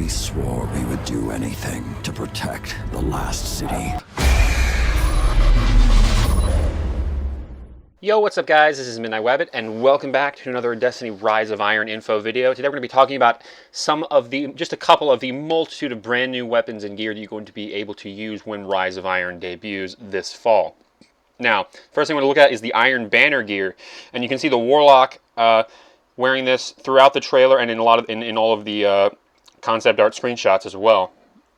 We swore we would do anything to protect the last city. Yo, what's up guys? This is Midnight Wabbit, and welcome back to another Destiny Rise of Iron info video. Today we're going to be talking about just a couple of the multitude of brand new weapons and gear that you're going to be able to use when Rise of Iron debuts this fall. Now, first thing I want to look at is the Iron Banner gear, and you can see the Warlock wearing this throughout the trailer and in all of the concept art screenshots as well.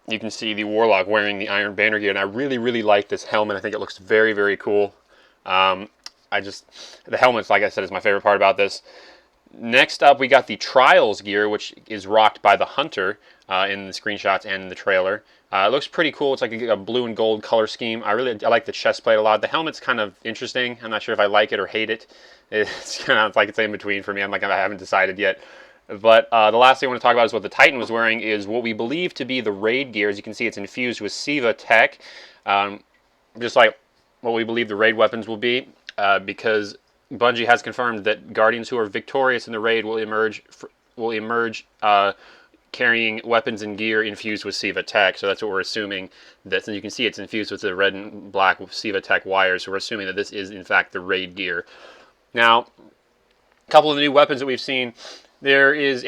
You can see the Warlock wearing the Iron Banner gear, and I really like this helmet. I think it looks very cool. The helmet, like I said, is my favorite part about this. Next up, we got the Trials gear, which is rocked by the Hunter in the screenshots and in the trailer. It looks pretty cool. It's like a blue and gold color scheme. I like the chest plate a lot. The helmet's kind of interesting. I'm not sure if I like it or hate it. It's kind of like it's in between for me. I haven't decided yet. But the last thing I want to talk about is what the Titan was wearing is what we believe to be the Raid gear. As you can see, it's infused with SIVA tech, just like what we believe the Raid weapons will be, because Bungie has confirmed that Guardians who are victorious in the Raid will emerge carrying weapons and gear infused with SIVA tech. So that's what we're assuming. That, and you can see it's infused with the red and black SIVA tech wires. So we're assuming that this is in fact the Raid gear. Now, a couple of the new weapons that we've seen. There is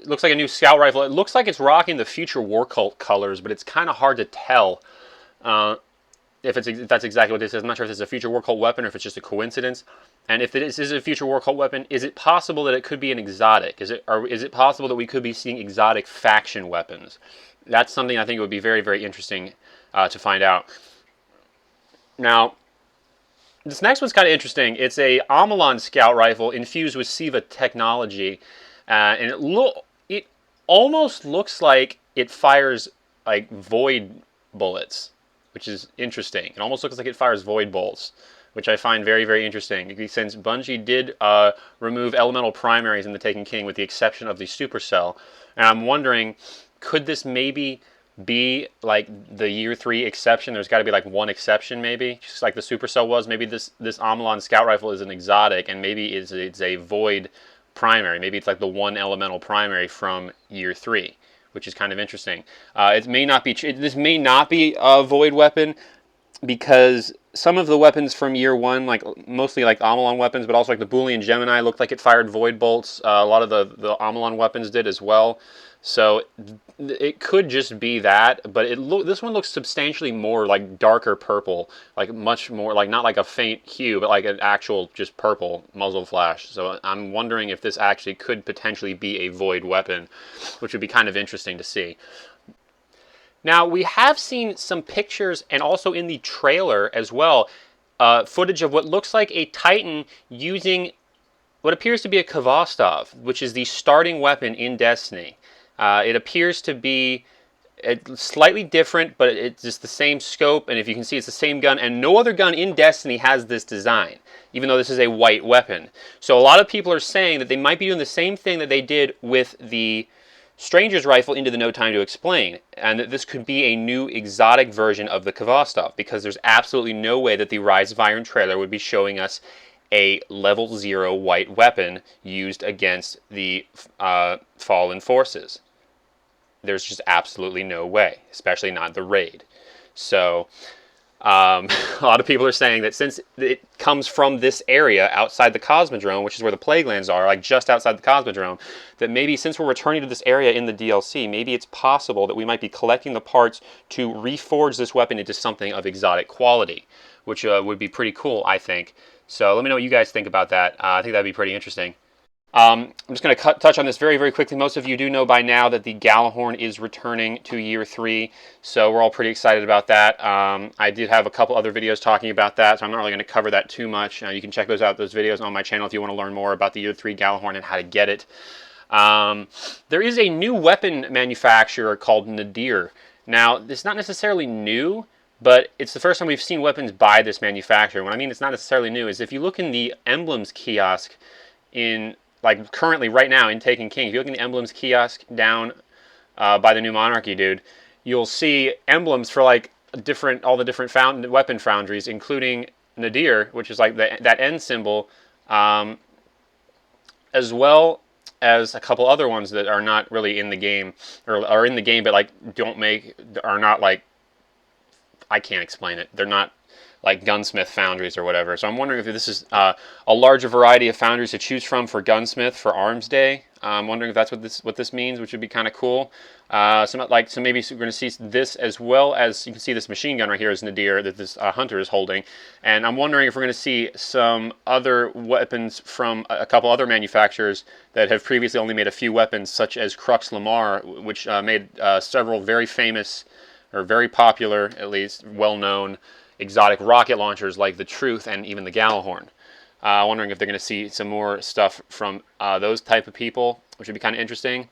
looks like a new scout rifle. It looks like it's rocking the Future War Cult colors, but it's kind of hard to tell if that's exactly what this is. I'm not sure if this is a Future War Cult weapon or if it's just a coincidence. And if this is a Future War Cult weapon, is it possible that it could be an exotic? Is it possible that we could be seeing exotic faction weapons? That's something I think would be very interesting to find out. Now, this next one's kind of interesting. It's a Omolon scout rifle infused with SIVA technology. And it almost looks like it fires like void bullets, which is interesting. It almost looks like it fires void bolts, which I find very interesting. Since Bungie did remove elemental primaries in the Taken King with the exception of the Supercell, and I'm wondering, could this maybe be like the Year 3 exception? There's got to be like one exception maybe, just like the Supercell was. Maybe this Omolon scout rifle is an exotic, and maybe it's a void primary. Maybe it's like the one elemental primary from Year 3, which is kind of interesting. This may not be a void weapon, because some of the weapons from Year 1, mostly like Omolon weapons, but also like the Boolean Gemini, looked like it fired void bolts. A lot of the Omolon weapons did as well. So it could just be that, but this one looks substantially more like darker purple, like much more like not like a faint hue, but like an actual just purple muzzle flash. So I'm wondering if this actually could potentially be a void weapon, which would be kind of interesting to see. Now, we have seen some pictures, and also in the trailer as well, footage of what looks like a Titan using what appears to be a Khvostov, which is the starting weapon in Destiny. It appears to be slightly different, but it's just the same scope, and if you can see, it's the same gun, and no other gun in Destiny has this design, even though this is a white weapon. So a lot of people are saying that they might be doing the same thing that they did with the Stranger's Rifle into the No Time to Explain, and that this could be a new exotic version of the Khvostov, because there's absolutely no way that the Rise of Iron trailer would be showing us a level 0 white weapon used against the Fallen Forces. There's just absolutely no way, especially not the Raid. So a lot of people are saying that since it comes from this area outside the Cosmodrome, which is where the Plaguelands are, like just outside the Cosmodrome, that maybe since we're returning to this area in the DLC, maybe it's possible that we might be collecting the parts to reforge this weapon into something of exotic quality, which would be pretty cool, I think. So let me know what you guys think about that. I think that'd be pretty interesting. I'm just going to touch on this very quickly. Most of you do know by now that the Gjallarhorn is returning to Year 3, so we're all pretty excited about that. I did have a couple other videos talking about that, so I'm not really going to cover that too much. You can check those videos on my channel if you want to learn more about the Year 3 Gjallarhorn and how to get it. There is a new weapon manufacturer called Nadir. Now, it's not necessarily new, but it's the first time we've seen weapons by this manufacturer. What I mean it's not necessarily new is if you look in the Emblems kiosk like currently right now in Taken King, if you look in the Emblems kiosk down by the New Monarchy dude, you'll see emblems for like all the different weapon foundries, including Nadir, which is like that N symbol, as well as a couple other ones that are not really in the game, or are in the game but like are not like, I can't explain it. They're not like gunsmith foundries or whatever. So I'm wondering if this is a larger variety of foundries to choose from for gunsmith for Arms Day. I'm wondering if that's what this means, which would be kind of cool. So maybe we're going to see this, as well as you can see this machine gun right here is Nadir that this hunter is holding. And I'm wondering if we're going to see some other weapons from a couple other manufacturers that have previously only made a few weapons, such as Crux Lamar, which made several very famous, or very popular, at least well-known, exotic rocket launchers like the Truth and even the Gallahorn. Wondering if they're going to see some more stuff from those type of people, which would be kind of interesting.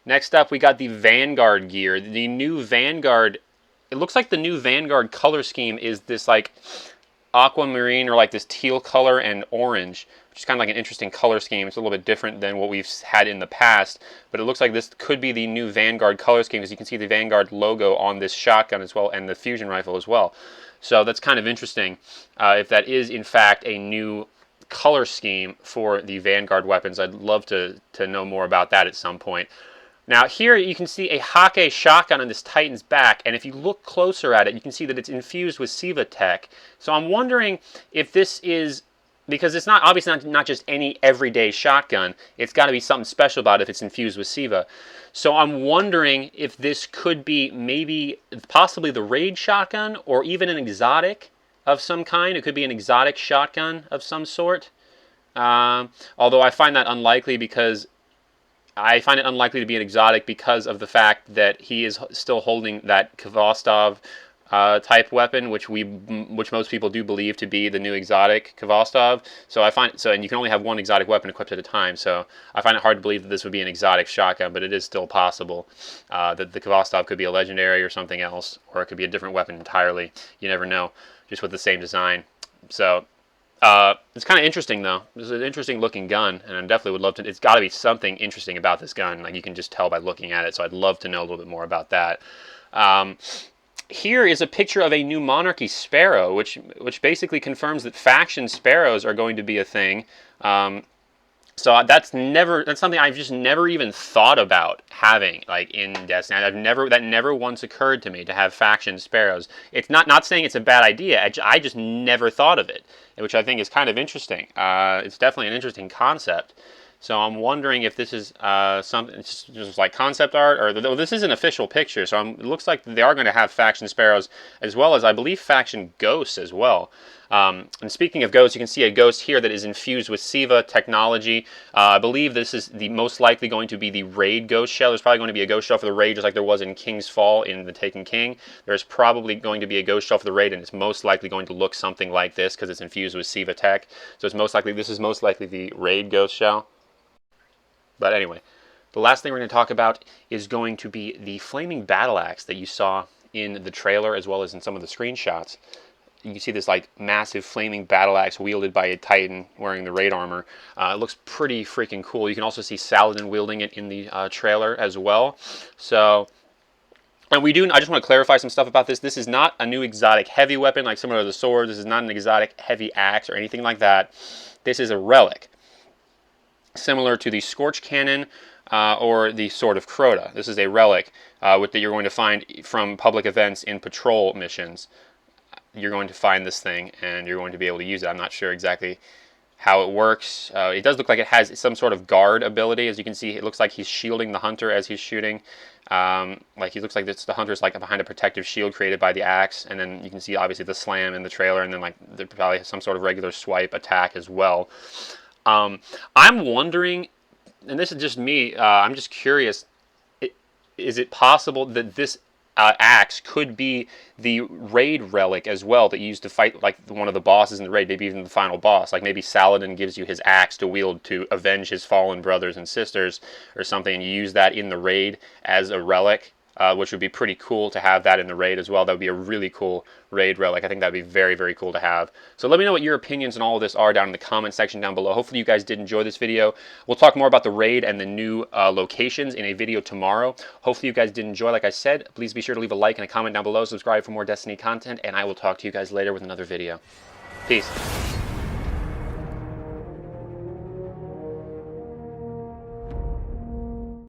Next up, we got the Vanguard gear. The new Vanguard, it looks like the new Vanguard color scheme is this like aquamarine, or like this teal color and orange, which is kind of like an interesting color scheme. It's a little bit different than what we've had in the past, but it looks like this could be the new Vanguard color scheme, because you can see the Vanguard logo on this shotgun as well, and the fusion rifle as well. So that's kind of interesting if that is in fact a new color scheme for the Vanguard weapons. I'd love to know more about that at some point. Now here you can see a Hake shotgun on this Titan's back, and if you look closer at it, you can see that it's infused with SIVA tech. So I'm wondering if this is, because it's not obviously not just any everyday shotgun, it's got to be something special about it if it's infused with SIVA. So I'm wondering if this could be maybe possibly the raid shotgun, or even an exotic of some kind. It could be an exotic shotgun of some sort. Although I find that unlikely, because I find it unlikely to be an exotic because of the fact that he is still holding that Khvostov type weapon, which most people do believe to be the new exotic Khvostov. And you can only have one exotic weapon equipped at a time. So I find it hard to believe that this would be an exotic shotgun, but it is still possible that the Khvostov could be a legendary or something else, or it could be a different weapon entirely. You never know, just with the same design. So it's kind of interesting, though. This is an interesting looking gun, and I definitely would love to. It's got to be something interesting about this gun. Like, you can just tell by looking at it. So I'd love to know a little bit more about that. Here is a picture of a new Monarchy Sparrow, which basically confirms that faction Sparrows are going to be a thing. So that's something I've just never even thought about having, like, in Destiny. That never once occurred to me to have faction Sparrows. It's not saying it's a bad idea. I just never thought of it, which I think is kind of interesting. It's definitely an interesting concept. So I'm wondering if this is something, it's just like concept art, or this is an official picture. So it looks like they are going to have faction Sparrows, as well as, I believe, faction Ghosts as well. And speaking of Ghosts, you can see a Ghost here that is infused with SIVA technology. I believe this is the most likely going to be the Raid Ghost Shell. There's probably going to be a Ghost Shell for the Raid, just like there was in King's Fall in the Taken King. There's probably going to be a Ghost Shell for the Raid, and it's most likely going to look something like this because it's infused with SIVA tech. So this is most likely the Raid Ghost Shell. But anyway, the last thing we're going to talk about is going to be the flaming battle axe that you saw in the trailer, as well as in some of the screenshots. You can see this like massive flaming battle axe wielded by a Titan wearing the raid armor. It looks pretty freaking cool. You can also see Saladin wielding it in the trailer as well. So, and I just want to clarify some stuff about this. This is not a new exotic heavy weapon like similar to the sword. This is not an exotic heavy axe or anything like that. This is a relic, similar to the Scorch Cannon or the Sword of Crota. This is a relic that you're going to find from public events in patrol missions. You're going to find this thing, and you're going to be able to use it. I'm not sure exactly how it works. It does look like it has some sort of guard ability. As you can see, it looks like he's shielding the hunter as he's shooting. He looks like the hunter's like behind a protective shield created by the axe, and then you can see obviously the slam in the trailer, and then like there probably some sort of regular swipe attack as well. I'm wondering, and this is just me, I'm just curious, is it possible that this axe could be the raid relic as well that you used to fight like one of the bosses in the raid, maybe even the final boss? Like maybe Saladin gives you his axe to wield to avenge his fallen brothers and sisters or something, and you use that in the raid as a relic, which would be pretty cool to have that in the raid as well. That would be a really cool raid relic. I think that would be very, very cool to have. So let me know what your opinions on all of this are down in the comment section down below. Hopefully you guys did enjoy this video. We'll talk more about the raid and the new locations in a video tomorrow. Hopefully you guys did enjoy. Like I said, please be sure to leave a like and a comment down below. Subscribe for more Destiny content, and I will talk to you guys later with another video. Peace.